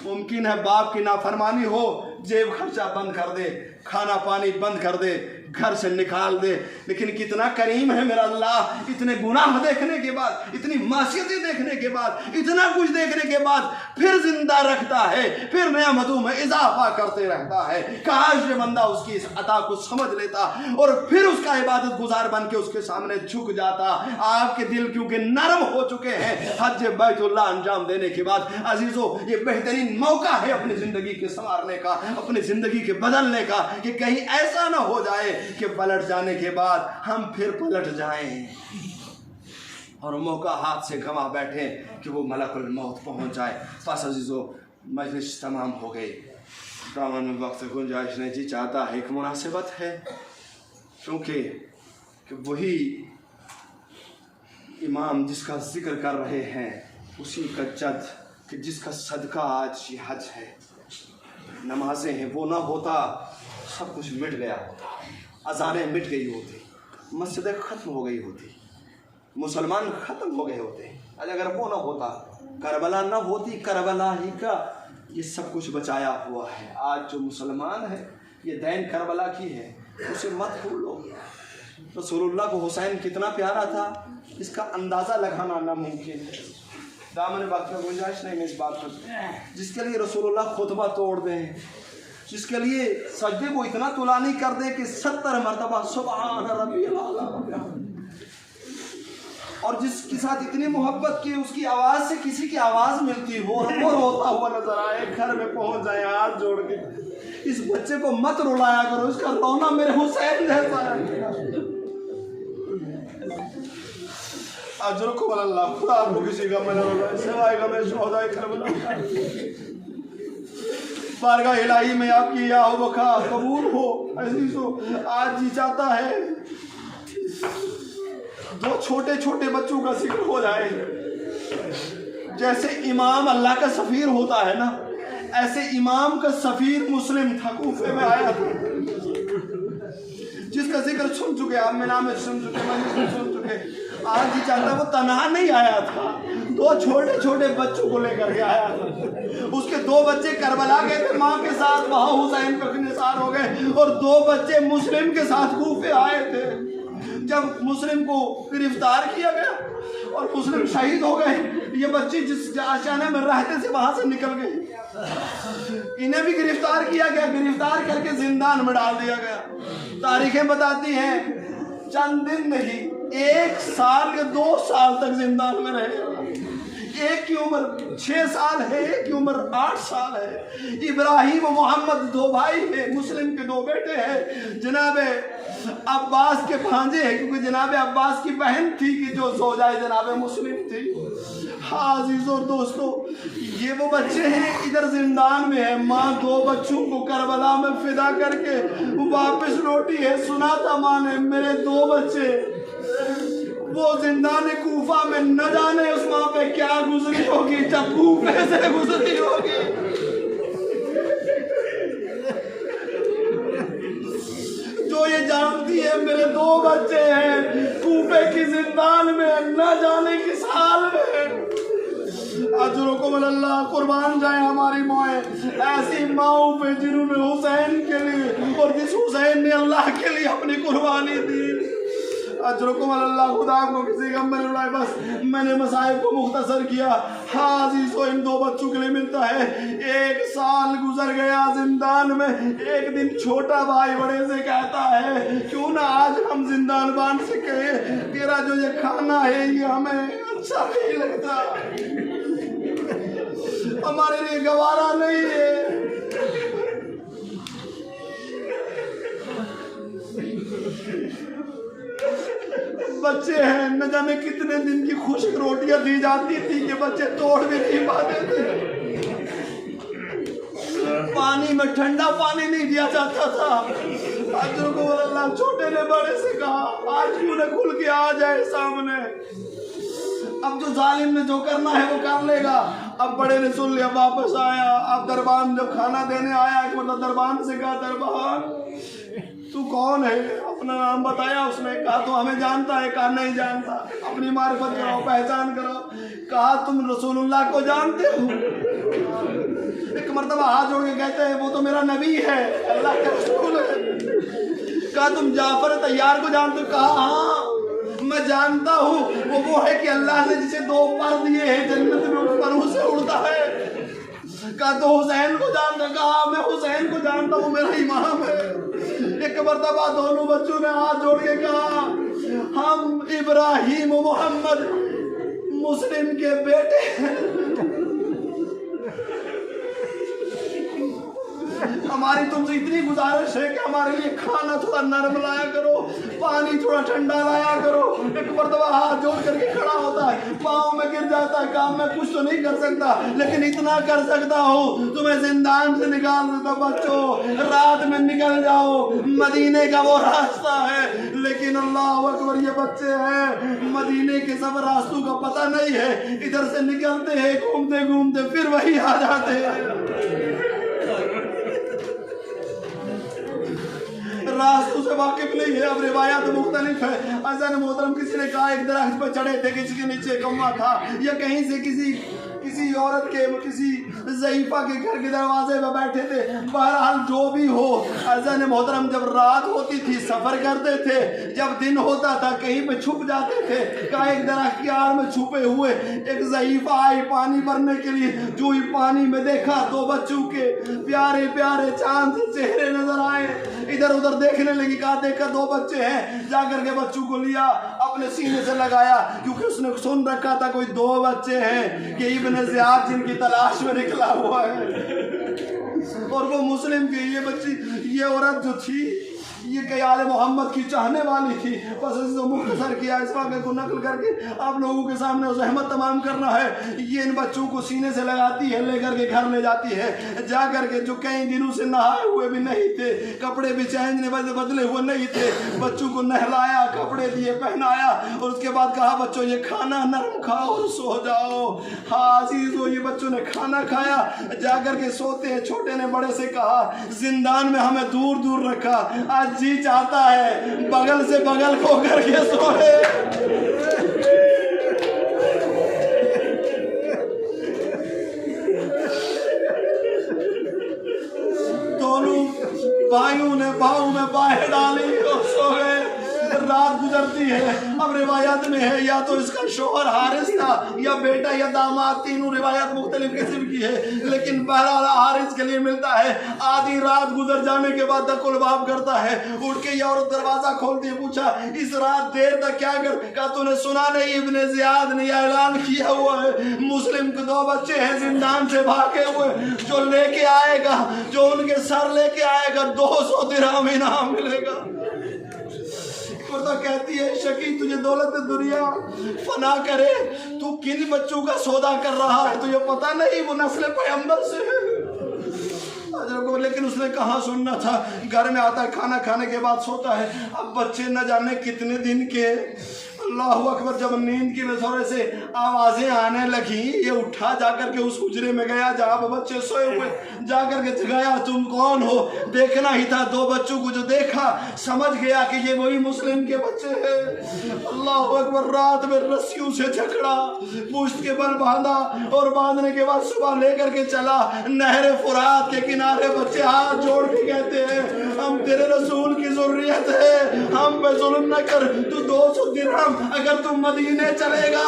मुमकिन है बाप की नाफरमानी हो, जेब खर्चा बंद कर दे, खाना पानी बंद कर दे, घर से निकाल दे, लेकिन कितना करीम है मेरा अल्लाह। इतने गुनाह देखने के बाद, इतनी मासियतें देखने के बाद, इतना कुछ देखने के बाद फिर जिंदा रखता है, फिर नेमतों में इजाफा करते रहता है। काश ये बंदा उसकी इस अता को समझ लेता और फिर उसका इबादत गुजार बन के उसके सामने झुक जाता। आपके दिल क्योंकि नरम हो चुके हैं हज बैतुल्लाह अंजाम देने के बाद। अजीजों, ये बेहतरीन मौका है अपनी जिंदगी के संवारने का, अपनी जिंदगी के बदलने का, कि कहीं ऐसा ना हो जाए कि पलट जाने के बाद हम फिर पलट जाएं और मौका हाथ से गंवा बैठे कि वो मलकुल मौत पहुंच जाए। बस अजीजों, मजलिस तमाम हो गई, दामन में वक्त गुंजाइश नहीं जी चाहता है, एक मुनासिबत है क्योंकि कि वही इमाम जिसका जिक्र कर रहे हैं उसी का जद कि जिसका सदका आज ये हज है, नमाजें हैं, वो ना होता सब कुछ मिट गया होता, अजानें मिट गई होती, मस्जिदें ख़त्म हो गई होती, मुसलमान ख़त्म हो गए होते। अगर वो ना होता, करबला ना होती, करबला ही का ये सब कुछ बचाया हुआ है। आज जो मुसलमान है ये दैन करबला की है, उसे मत भूलो। रसूलुल्लाह को हुसैन कितना प्यारा था इसका अंदाज़ा लगाना नामुमकिन है। दामन वक्त में गुंजाइश नहीं है इस बात पर। जिसके लिए रसूलुल्लाह खुतबा तोड़ दें, जिसके लिए सजदे को इतना तुलानी कर दे कि 70 मरतबा सुभान रब्बियल आला, और जिसके साथ इतनी मोहब्बत की उसकी आवाज़ से किसी की आवाज़ मिलती हो और वो रोता हुआ नजर आए, घर में पहुंच जाए हाथ जोड़ के, इस बच्चे को मत रुलाया करो, इसका रोना मेरे हुसैन जैसा है। अजरको अल्लाह, खुदा आपको किसी का मना सिवाय का मैं शोहदाए करबला बारगाह इलाही में आपकी या हो वखा कबूल हो। अजीजों, आज जी चाहता है 2 छोटे छोटे बच्चों का जिक्र हो जाए। जैसे इमाम अल्लाह का सफ़ीर होता है ना, ऐसे इमाम का सफ़ीर मुस्लिम था, कूफे में आया था, जिसका जिक्र सुन चुके आप, में नाम सुन चुके, मजलिस सुन चुके। आज ही चाहता वो तनहा नहीं आया था, 2 छोटे छोटे बच्चों को लेकर के आया था। उसके 2 बच्चे करबला गए थे माँ के साथ, वहाँ हुसैन पर निसार हो गए, और 2 बच्चे मुस्लिम के साथ कूफे आए थे। जब मुस्लिम को गिरफ्तार किया गया और मुस्लिम शहीद हो गए, ये बच्चे जिस आशियाने में रहते थे वहाँ से निकल गए, इन्हें भी गिरफ्तार किया गया, गिरफ्तार करके जिंदान में डाल दिया गया। तारीखें बताती हैं चंद दिन नहीं, 1 साल या 2 साल तक जिंदान में रहे। एक की उम्र 6 साल है, एक की उम्र 8 साल है। इब्राहिम और मोहम्मद 2 भाई हैं, मुस्लिम के 2 बेटे हैं। जनाब अब्बास के भांजे हैं, क्योंकि जनाब अब्बास की बहन थी कि जो ज़ौजाए जनाब मुस्लिम थी। हाँ अजीज और दोस्तों, ये वो बच्चे हैं इधर जिंदान में है। माँ 2 बच्चों को करबला में फिदा करके वापस लौटी है। सुना था माँ ने मेरे 2 बच्चे वो जिंदान कूफा में, न जाने उस माँ पे क्या गुजरी होगी जब कूफे से गुजरी होगी। जो ये जानती है मेरे 2 बच्चे हैं कूफे की जिंदान में, न जाने किस हाल में। अजरुकुम अल्लाह, कुर्बान जाए हमारी माएँ ऐसी माओं पे जिन्होंने हुसैन के लिए और जिस हुसैन ने अल्लाह के लिए अपनी कुर्बानी दी। अजरुकुम अल्लाह, खुदा को किसी गम में रुलाए। बस मैंने मसाइब को मुख्तसर किया। हाँ अजीज़ों, इन 2 बच्चों के लिए मिलता है 1 साल गुजर गया जिंदान में। एक दिन छोटा भाई बड़े से कहता है क्यों ना आज हम जिंदान बांध से कहे तेरा जो ये खाना है ये हमें अच्छा नहीं लगता, हमारे लिए गवारा नहीं है। बच्चे हैं, न जाने कितने दिन की खुश्क रोटियां दी जाती थी कि बच्चे तोड़ भी नहीं पाते थे। पानी में ठंडा पानी नहीं दिया जाता था। अल्लाह छोटे ने बड़े से कहा आज क्यों न खुल के आ जाए सामने, अब जो जालिम ने जो करना है वो कर लेगा। अब बड़े ने सुन लिया, वापस आया। अब दरबान जब खाना देने आया एक मतलब दरबान से कहा दरबान तू कौन है, अपना नाम बताया। उसने कहा तो हमें जानता है, कहा नहीं जानता, अपनी मार्फत करो, पहचान करो। कहा तुम रसूलुल्लाह को जानते हो। एक मर्तबा हाथ जोड़ के कहते हैं वो तो मेरा नबी है, अल्लाह के रसूल है। कहा तुम जाफर तैयार को जानते हो। कहा हाँ मैं जानता हूँ, वो है कि अल्लाह ने जिसे 2 पर दिए हैं जन्नत में उस पर से उड़ता है। कहा तो हुसैन को जानता। कहा मैं हुसैन को जानता हूँ, मेरा इमाम है। एक मर्तबा दोनों बच्चों ने हाथ जोड़ के कहा हम इब्राहिम मोहम्मद मुस्लिम के बेटे हैं, हमारी तुमसे इतनी गुजारिश है कि हमारे लिए खाना थोड़ा नरम लाया करो, पानी थोड़ा ठंडा लाया करो। एक मर्तबा हाथ जोड़ करके खड़ा होता है, पाँव में गिर जाता है। काम मैं कुछ तो नहीं कर सकता लेकिन इतना कर सकता हूँ तुम्हें जिंदान से निकाल देता। बच्चों रात में निकल जाओ, मदीने का वो रास्ता है। लेकिन अल्लाह अकबर, ये बच्चे हैं मदीने के सब रास्तों का पता नहीं है, इधर से निकलते हैं घूमते घूमते फिर वही आ जाते हैं। रास्तों से वाकिफ नहीं है। अब रिवायात मुख्तलिफ है। अज़ान मोहतरम किसी ने कहा एक दरख्त पर चढ़े थे, किसी के नीचे कौवा था, या कहीं से किसी औरत के किसी ज़ईफ़ा के घर के दरवाजे पर बैठे थे। बहरहाल जो भी हो, अज़ान मोहतरम जब रात होती थी सफ़र करते थे, जब दिन होता था कहीं पे छुप जाते थे। कहा एक दरख्त की आड़ में छुपे हुए एक ज़ईफ़ा आई पानी भरने के लिए। जो ही पानी में देखा 2 बच्चों के प्यारे प्यारे चांद से चेहरे नजर आए। इधर उधर देखने लगी। कहा देखा 2 बच्चे हैं। जाकर के बच्चों को लिया, अपने सीने से लगाया, क्योंकि उसने सुन रखा था कोई 2 बच्चे हैं कि इब्न ज़ियाद जिनकी तलाश में निकला हुआ है। और वो मुस्लिम की ये बच्ची, ये औरत जो थी ये कयाल मोहम्मद की चाहने वाली थी। बस इसको मुख्तसर किया, इस वाक़े को नकल करके आप लोगों के सामने ज़हमत तमाम करना है। ये इन बच्चों को सीने से लगाती है, लेकर के घर ले जाती है। जा कर के जो कई दिनों से नहाए हुए भी नहीं थे, कपड़े भी चेंज बदले हुए नहीं थे, बच्चों को नहलाया, कपड़े दिए, पहनाया और उसके बाद कहा बच्चों ये खाना नरम खाओ और सो जाओ। हाँ अजीज़ों, ये बच्चों ने खाना खाया, जा कर के सोते हैं। छोटे ने बड़े से कहा जिंदान में हमें दूर दूर रखा, आज जी चाहता है बगल से बगल को करके सोए। दोनों भाइयों ने बाहों में बाहें डाली और सो गए। रात गुजरती है। अब रिवायत में है या तो इसका शोहर हारिस था या बेटा या दामाद, तीनों रिवायत मुख्तलिफ किस्म की है, लेकिन बहरहाल हारिस के लिए मिलता है। आधी रात गुजर जाने के बाद दकुल बाब करता है। उठ के ये औरत दरवाजा खोलती है। पूछा इस रात देर तक क्या कर? कहा तूने सुना नहीं इब्ने ज़ियाद ने ऐलान किया हुआ है मुस्लिम के 2 बच्चे हैं जिंदान से भागे हुए, जो लेके आएगा, जो उनके सर लेके आएगा 200 दिरहम इनाम मिलेगा। तो कहती है शकी तुझे दौलत दुनिया फना करे, तू किन बच्चों का सौदा कर रहा है, तुझे पता नहीं वो नस्ल पैगंबर से है। को लेकिन उसने कहाँ सुनना था, घर में आता है खाना खाने के बाद सोता है। अब बच्चे न जाने कितने दिन के, अल्लाह अकबर, जब नींद की थोड़े से आवाजें आने लगी, ये उठा जाकर के उस हुजरे में गया जहाँ बच्चे सोए हुए, जाकर के जगाया, तुम कौन हो? देखना ही था। दो बच्चों को जो देखा समझ गया कि ये वही मुस्लिम के बच्चे हैं। अल्लाह अकबर, रात में रस्सियों से झगड़ा, पुश्त के बल बांधा और बांधने के बाद सुबह लेकर के चला नहर फुरात के किनारे। बच्चे हाथ जोड़ के कहते हैं हम तेरे रसूल की ज़ुर्रियत है, हम पे जुल्म न कर, तू 200 दिरहम अगर तुम मदीने चलेगा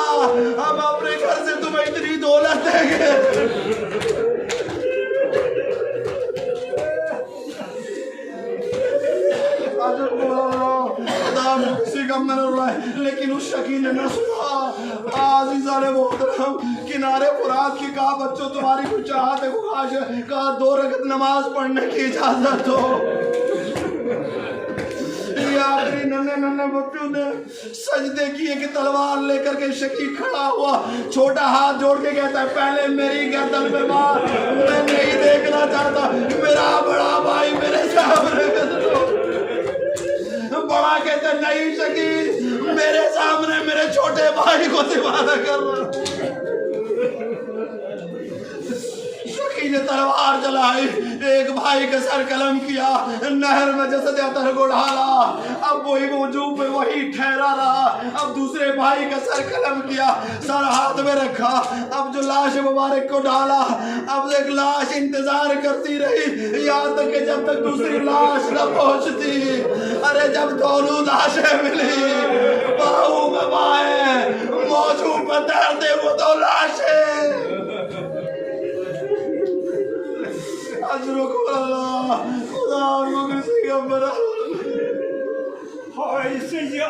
हम अपने घर से तुम्हें इतनी दौलत देंगे। लेकिन उस शकी ने न सुना। आज़ीज़ा ने मोहतरम, किनारे फुरात की कहा बच्चों तुम्हारी कुछ चाहत है, ख्वाहिश है, कहा 2 रकत नमाज पढ़ने की इजाजत हो। आखिरी नन्हे बच्चों ने सजदे किए कि तलवार लेकर के शकी खड़ा हुआ, छोटा हाथ जोड़ के कहता है पहले मेरी गर्दन पे मार, मैं नहीं देखना चाहता मेरा बड़ा भाई मेरे सामने। बड़ा कहता नहीं शकी, मेरे सामने मेरे छोटे भाई को दीवाना कर रहा। ने तलवार चलाई, एक भाई का सर कलम किया, नहर में जसद अतर को डाला, अब वही मौजूद में वही ठहरा रहा। अब दूसरे भाई का सर कलम किया, सर हाथ में रखा, अब जो लाश मुबारक को डाला, अब एक लाश इंतजार करती रही यहाँ तक कि जब तक दूसरी लाश न पहुंचती। अरे जब दोनों लाशें मिली, बाहू में बाएं मौजूद में तैरते वो 2 लाशें। इससे ये